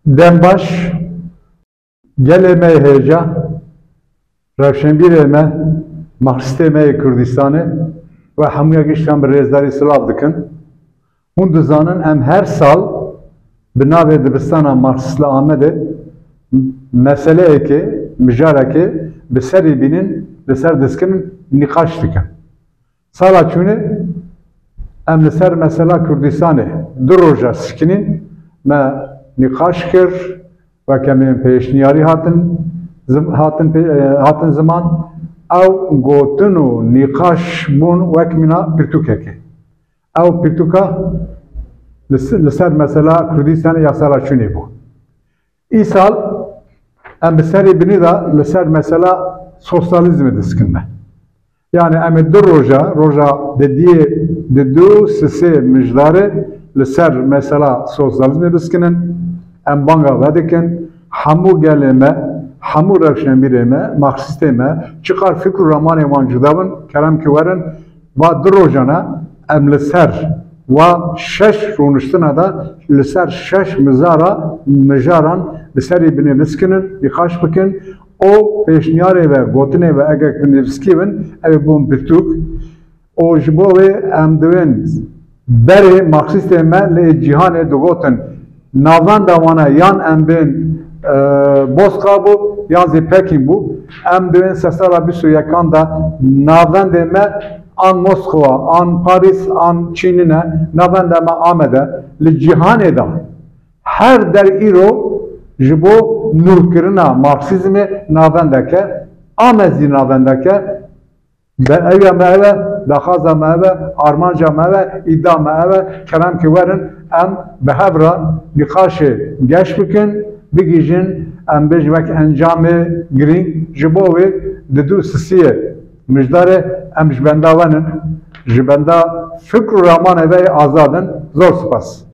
Dembaş, geleme heyeca, revşenbireme, Marksisteme Kürdistan'ı ve hemûya giştan bir rezdarî silav dikin. Hûn dizanin em her sal bi navê dibistana Marksîstla Amedê meseleyekê, mijarekê bi serî bînin, li ser dizkinin nîqaş dikin. Sala çûnê em li ser mesela Kürdistanê du roja sikinin me nîqaş kir ve kemên pêşniyarî hatin ziman ew gotin û nîqaş bûn wek mîna pirtûkekê. Ew pirtûka li ser mesela Kürdistanê ya sala çûnê bû. Îsal em bi serî binî da li ser mesela sosyalizmê diskin me. Yani em ê du roja di du sisê mijdarê li ser mesela sosyalizmê biskinin, em banga vedikin, hemû gelê me, hemû rewşenbîrê me, Marksîstê me, çiqar fikr û ramanê wan cuda bin, kerem ki werin, va du rojana em li ser wa şeş rûniştina da li ser şeş mijaran li serî binê biskinin, nîqaş bikin, o pêşniyarê ve gotinê ve egek binivîskî bin, ew ê bûn pirtûk. O ji bo wê em divên berê Marksîstê me lê cîhanê digotin navenda wana yan em bên Boska bû yan zê Pekîn bû. Em divên sesala bîst û yekan da navendê me an Moskova, an Parîs, an Çînî ne, navenda me Amedê li cîhanê da her der îro ji bo nûrkirina Marksîzmê navendeke, Amedî navendeke, ew me ev e, daxwaza me ev e, armanca me ev e, îddia me ev e, kerem ki werin em bi hev re nîqaşê geş bikin, bigîjin em bê ji wek encamê girîng ji bo wê di du sisiyê mijdarê em ji benda wenin, ji benda fikr û ramanê ve azadin. Zor spas.